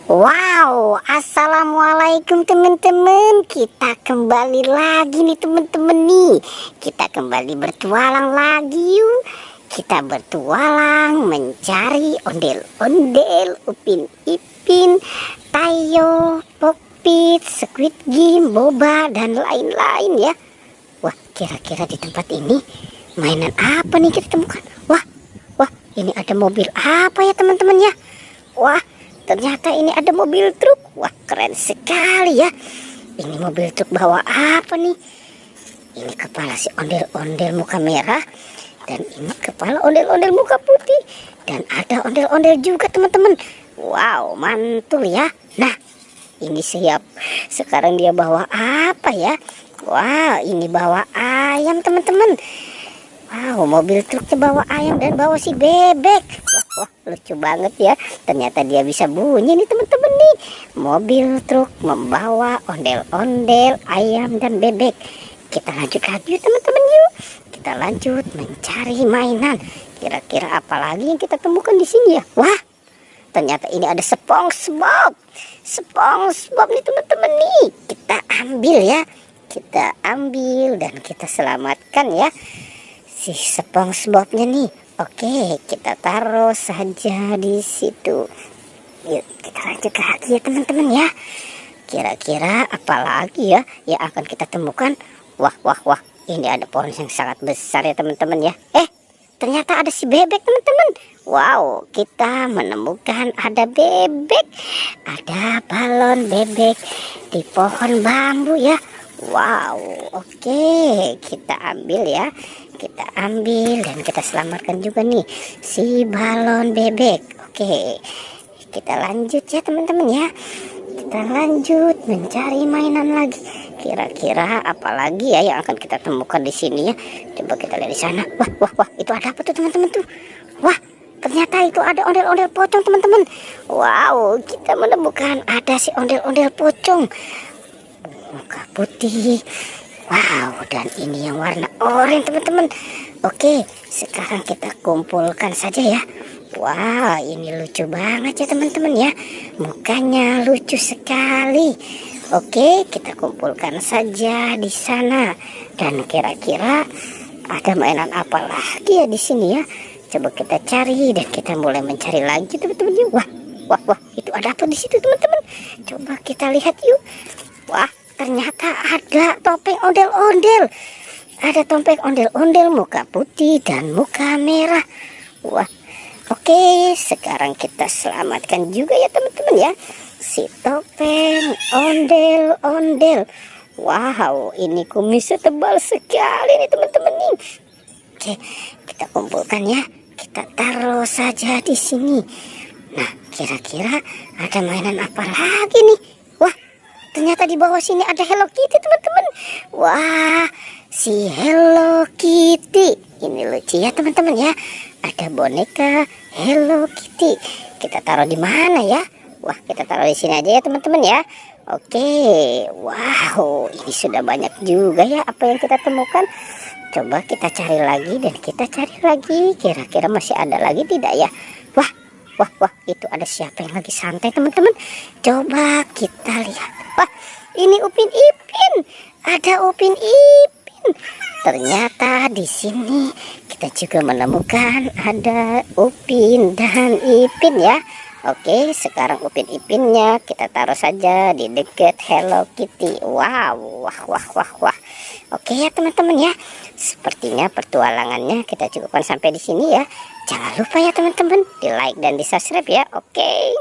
Wow, assalamualaikum teman-teman. Kita kembali lagi nih teman-teman nih. Kita kembali bertualang lagi yuk. Kita bertualang mencari ondel-ondel, Upin Ipin, Tayo, Pokpit, Squid Game, Boba, dan lain-lain ya. Wah, kira-kira di tempat ini mainan apa nih kita temukan? Wah, ini ada mobil apa ya teman-teman ya? Wah, ternyata ini ada mobil truk. Wah, keren sekali ya. Ini mobil truk bawa apa nih? Ini kepala si ondel-ondel muka merah. Dan ini kepala ondel-ondel muka putih. Dan ada ondel-ondel juga teman-teman. Wow, mantul ya. Nah, ini siap. Sekarang dia bawa apa ya? Wah, ini bawa ayam teman-teman. Wow, mobil truknya bawa ayam dan bawa si bebek. Wah, lucu banget ya. Ternyata dia bisa bunyi nih teman-teman nih. Mobil truk membawa ondel-ondel, ayam dan bebek. Kita lanjut lagi teman-teman yuk. Kita lanjut mencari mainan. Kira-kira apa lagi yang kita temukan di sini ya? Wah, ternyata ini ada SpongeBob. SpongeBob nih teman-teman nih. Kita ambil ya. Kita ambil dan kita selamatkan ya si SpongeBob-nya nih. Oke, kita taruh saja di situ. Yuk, kita lanjut lagi ya teman-teman ya. Kira-kira apa lagi ya yang akan kita temukan? Wah, ini ada pohon yang sangat besar ya teman-teman ya. Ternyata ada si bebek teman-teman. Wow, kita menemukan ada bebek. Ada balon bebek di pohon bambu ya. Wow, oke, kita ambil ya. Kita ambil dan kita selamatkan juga nih si balon bebek. Oke, kita lanjut ya teman-teman ya. Kita lanjut mencari mainan lagi. Kira-kira apa lagi ya yang akan kita temukan di sini ya? Coba kita lihat di sana. Wah, itu ada apa tuh teman-teman tuh? Wah, ternyata itu ada ondel-ondel pocong teman-teman. Wow, kita menemukan ada si ondel-ondel pocong muka putih. Wow, dan ini yang warna oranye teman-teman. Oke, sekarang kita kumpulkan saja ya. Wah, ini lucu banget ya teman-teman ya. Mukanya lucu sekali. Oke, kita kumpulkan saja di sana. Dan kira-kira ada mainan apa lagi ya di sini ya? Coba kita cari dan kita mulai mencari lagi teman-teman yuk. Wah, itu ada apa di situ teman-teman? Coba kita lihat yuk. Wah, ternyata ada topeng ondel-ondel. Ada topeng ondel-ondel muka putih dan muka merah. Wah, oke, sekarang kita selamatkan juga ya teman-teman ya si topeng ondel-ondel. Wow, ini kumisnya tebal sekali nih teman-teman nih. Oke, kita kumpulkan ya. Kita taruh saja di sini. Nah, kira-kira ada mainan apa lagi nih? Wah, ternyata di bawah sini ada Hello Kitty teman-teman. Wah, si Hello Kitty. Ini lucu ya teman-teman ya. Ada boneka Hello Kitty. Kita taruh di mana ya? Wah, kita taruh di sini aja ya teman-teman ya. Oke, wow, ini sudah banyak juga ya apa yang kita temukan. Coba kita cari lagi dan kita cari lagi. Kira-kira masih ada lagi tidak ya? Wah, itu ada siapa yang lagi santai teman-teman? Coba kita lihat. Wah, ini Upin Ipin. Ada Upin Ipin. Ternyata di sini kita juga menemukan ada Upin dan Ipin ya. Oke, sekarang Upin Ipinnya kita taruh saja di dekat Hello Kitty. Wow, wah. Oke ya teman-teman ya. Sepertinya pertualangannya kita cukupkan sampai di sini ya. Jangan lupa ya teman-teman di like dan di subscribe ya. Oke.